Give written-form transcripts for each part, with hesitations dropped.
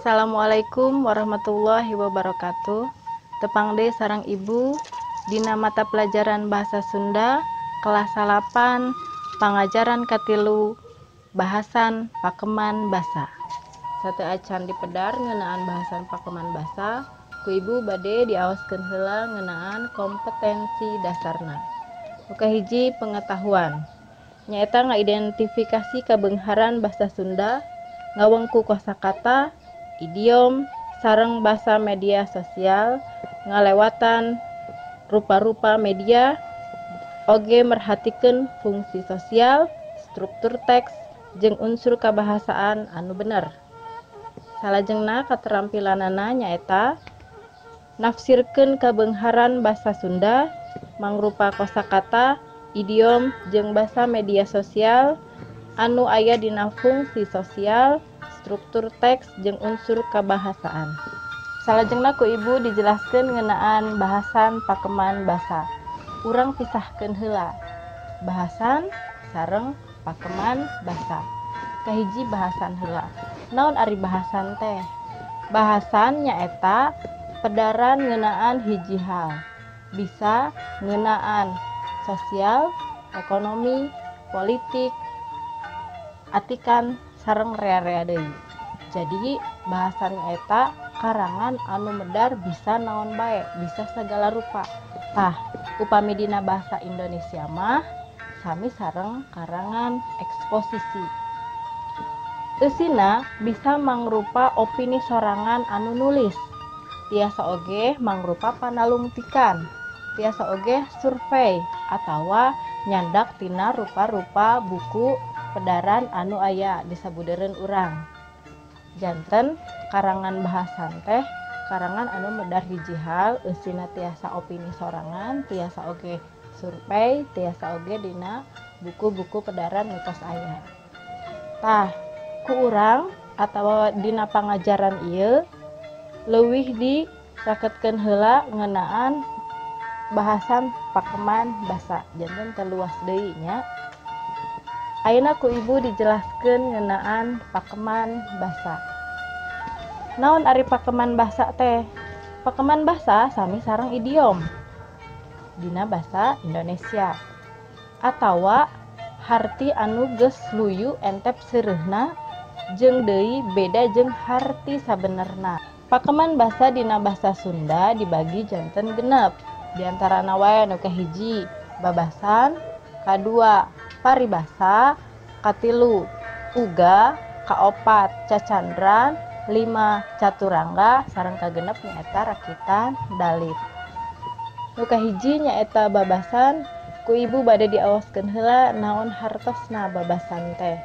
Assalamualaikum warahmatullahi wabarakatuh. Tepang deui sareng ibu dina mata pelajaran bahasa Sunda kelas 8 pangajaran katilu bahasan pakeman basa. Sate acan dipedar ngeunaan bahasan pakeman basa ku ibu bade diawaskeun heula ngeunaan kompetensi dasarna. Nu kahiji pengetahuan. Nyaeta ngaidentifikasi kabeungharan basa Sunda ngawengku kosakata, idiom, sareng basa media sosial, ngalewatan rupa-rupa media, oge merhatikeun fungsi sosial, struktur teks, jeung unsur kabahasaan anu bener. Salajengna katerampilanana nyaeta nafsirkeun kabeungharan basa Sunda mangrupa kosakata, idiom, jeung basa media sosial anu aya dina fungsi sosial, struktur teks, jeung unsur kabahasaan. Salajengna ku ibu dijelaskeun ngeunaan bahasan pakeman basa. Urang pisahkeun heula bahasan sareng pakeman basa. Kahiji bahasan heula. Naon ari bahasan teh? Bahasan nyaeta pedaran ngeunaan hiji hal. Bisa ngeunaan sosial, ekonomi, politik, atikan sareng rea-rea deui. Jadi bahasan nyaeta karangan anu medar bisa naon bae, bisa sagala rupa. Tah, upami dina bahasa Indonesia mah sami sareng karangan eksposisi. Eusina bisa mangrupa opini sorangan anu nulis. Tiasa oge mangrupa panalungtikan. Tiasa oge survei atawa nyandak tina rupa-rupa buku pedaran anu aya disabudereun urang. Janten karangan bahasan teh karangan anu medar hiji hal, eusina tiasa opini sorangan, tiasa oge survei, tiasa oge dina buku-buku pedaran mitos aya. Tah, ku urang atawa dina pangajaran ieu leuwih dirakeutkeun heula ngeunaan bahasan pakeman basa. Janten teu luas deui nya. Ayeuna ku ibu dijelaskeun ngeunaan pakeman basa. Naon ari pakeman basa teh? Pakeman basa sami sareng idiom dina basa Indonesia atawa harti anu geus luyu entep seureuna jeung deui beda jeung harti sabenerna. Pakeman basa dina basa Sunda dibagi janten genep. Di antarana wae nu kahiji babasan, kadua paribasa, katilu uga, kaopat cacandran, 5 caturangga, sareng kagenep nyaeta rakitan dalit. Nu kahiji nyaeta babasan, ku ibu bade diawaskeun heula naon hartosna babasan teh.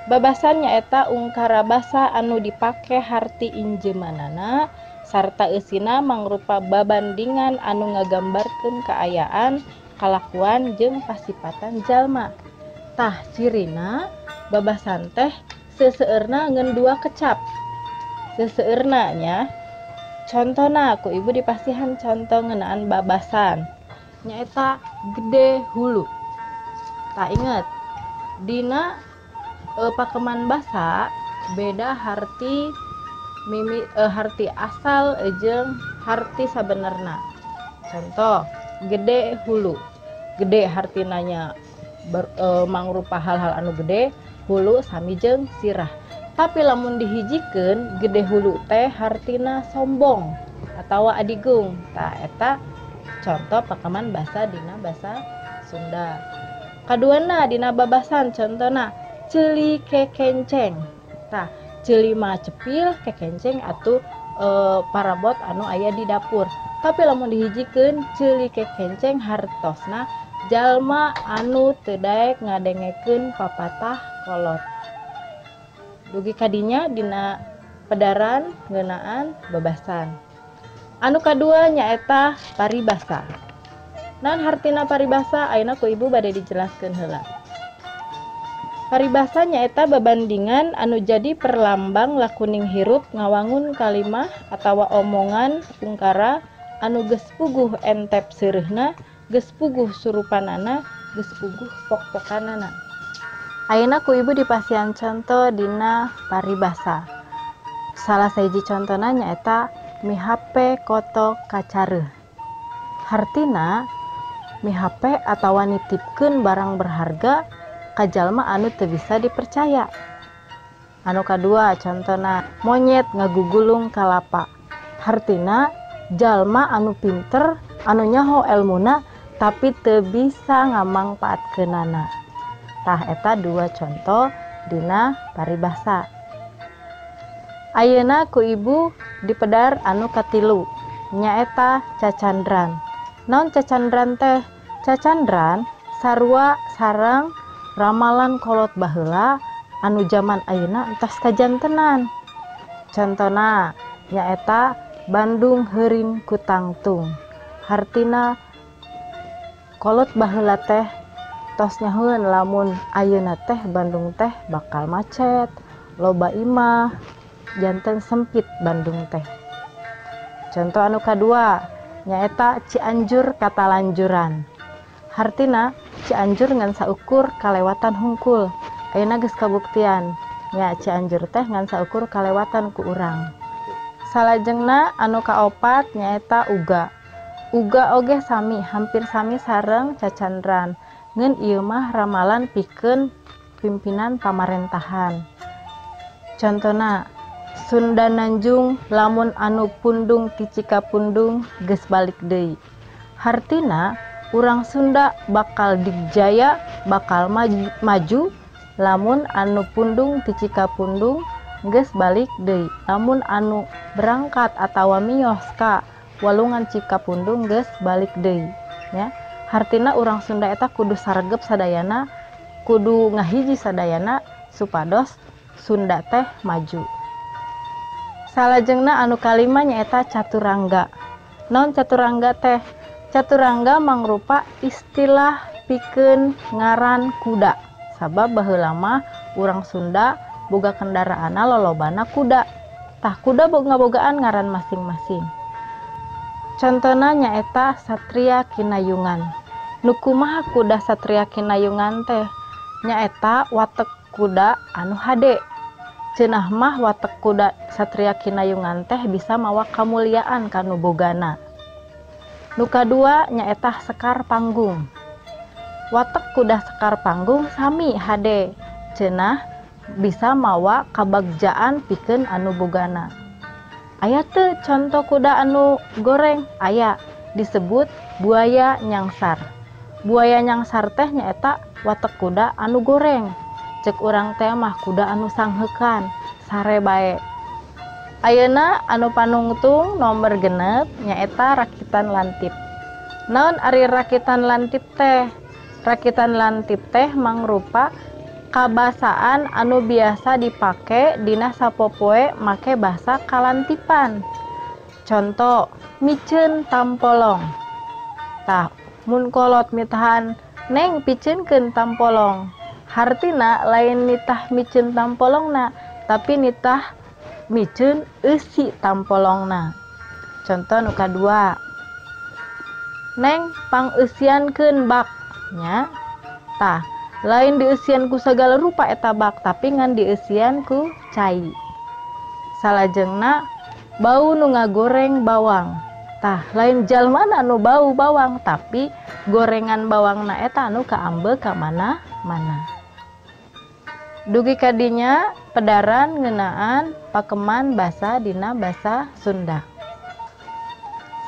Babasan nyaeta ungkara basa anu dipake harti injeumanana sarta eusina mangrupa babandingan anu ngagambarkeun kaayaan, kalakuan, jeung pasipatan jalma. Tah, cirina babasan teh seseueurna ngeun 2 kecap. Seseueurna nya. Contona ku ibu dipasihan contoh ngeunaan babasan. Nyaeta gede hulu. Tah inget, dina pakeman basa beda harti harti asal jeung harti sabenerna. Contoh, gede hulu. Gede hartina nya mangrupa hal-hal anu gede, hulu sami jeung sirah. Tapi lamun dihijikeun gede hulu teh hartina sombong atawa adigung. Tah eta contoh pakeman basa dina basa Sunda. Kaduana dina babasan contona ceuli kekenceng. Tah, ceuli mah cepil, kekenceng atuh parabot anu aya di dapur. Tapi lamun dihijikeun ceuli kekenceng hartosna jalma anu teu daek ngadengekeun papatah kolot. Dugi kadinya dina pedaran ngeunaan babasan. Anu kadua nyaeta paribasa. Naon hartina paribasa? Ayeuna ku ibu bade dijelaskeun heula. Paribasa nyaeta babandingan anu jadi perlambang lakuning hirup ngawangun kalimah atawa omongan ungkara anu geus puguh entep seureuna, geus puguh surupanana, geus puguh pok-pokanana. Ayeuna ku ibu dipasihan contoh dina paribasa. Salah sahiji contona nyaeta mihape koto kacareuh. Hartina mihape atawa nitipkeun barang berharga ka jalma anu teu bisa dipercaya. Anu kadua contona monyet ngagugulung kalapa. Hartina jalma anu pinter anu nyaho elmuna tapi teu bisa ngamangpaatkeunana. Tah eta dua contoh dina paribasa. Ayeuna ku ibu dipedar anu katilu nyaeta cacandran. Naon cacandran teh? Cacandran sarua sareng ramalan kolot baheula anu zaman ayeuna entos kajantenan. Contona nyaeta Bandung heurin ku tangtung. Hartina kolot baheula teh tos nyaheun lamun ayeuna teh Bandung teh bakal macet, loba imah, janten sempit Bandung teh. Contoh anu kadua nyaeta Cianjur katalanjuran. Hartina Cianjur ngan saukur kalewatan hungkul. Ayeuna geus kabuktian nya Cianjur teh ngan saukur kalewatan ku urang. Salajengna anu kaopat nyaeta Uga. Uga oge sami, hampir sami sareng cacandran. Ngeun ieu mah ramalan pikeun pimpinan pamarentahan. Contona Sunda Nanjung lamun anu pundung ti Cikapundung geus balik deui. Hartina urang Sunda bakal dijaya, bakal maju lamun anu pundung ti Cikapundung geus balik deui. Lamun anu berangkat atawa miyos ka walungan Cikapundung geus balik deui nya. Hartina urang Sunda eta kudu saregep sadayana, kudu ngahiji sadayana supados Sunda teh maju. Salajengna anu kalima nyaeta caturangga. Naon caturangga teh? Caturangga mangrupa istilah pikeun ngaran kuda. Sabab baheula mah urang Sunda boga kendaraanna lolobana kuda. Tah kuda ngabogaan ngaran masing-masing. Contona nyaeta Satria Kinayungan. Nu kumaha kuda Satria Kinayungan teh? Nyaeta watek kuda anu hade. Ceunah mah watek kuda Satria Kinayungan teh bisa mawa kamuliaan kanu bogana. Nu kadua nyaeta Sekar Panggung. Watek kuda Sekar Panggung sami hade. Ceunah bisa mawa kabagjaan pikeun anu bogana. Aya teu contoh kuda anu goreng? Aya, disebut buaya nyangsar. Buaya nyangsar teh nyaeta watek kuda anu goreng. Cek urang teh mah kuda anu sangheukan, sare bae. Ayeuna anu panungtung nomor genep nyaeta rakitan lantip. Naon ari rakitan lantip teh? Rakitan lantip teh mangrupa kabasaan anu biasa dipake dina sapopoe make basa kalantipan. Contoh miceun tampolong. Tah mun kolot mitahan neng piceunkeun tampolong. Hartina lain nitah miceun tampolongna, tapi nitah miceun eusi tampolongna. Contoh nu kadua. Neng pangeusiankeun bak nya. Tah, lain dieusian ku sagala rupa eta bak, tapi ngan dieusian ku cai. Salajengna bau nu ngagoreng bawang. Tah, lain jalmana nu bau bawang, tapi gorengan bawangna eta anu kaambe ka mana-mana. Dugi kadinya pedaran ngeunaan pakeman basa dina basa Sunda.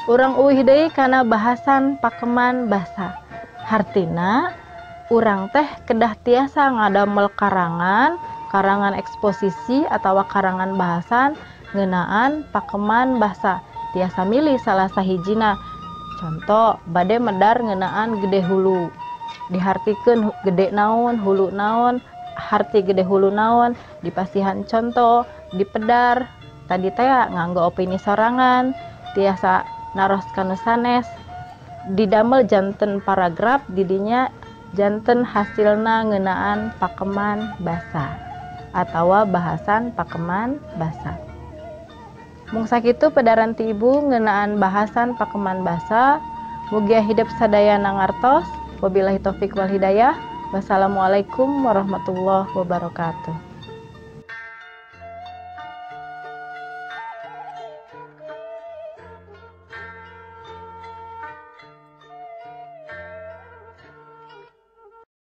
Urang uwih deui kana bahasan pakeman basa. Hartina urang teh kedah tiasa ngadamel karangan eksposisi atawa karangan bahasan ngeunaan pakeman basa. Tiasa milih salah sahijina. Contoh bade medar ngeunaan Gede Hulu. Dihartikeun gede naon, hulu naon, harti gede hulu naon, dipasihan contoh, dipedar, tadi teh nganggo opini sorangan, tiasa naros kanu sanes, didamel janten paragraf didinya janten hasilna ngeunaan pakeman basa atawa bahasan pakeman basa. Mung sakitu pedaran ti ibu ngeunaan bahasan pakeman basa. Mugia hidup sadayana ngartos. Wabillahi taufik wal hidayah. Wassalamualaikum warahmatullahi wabarakatuh.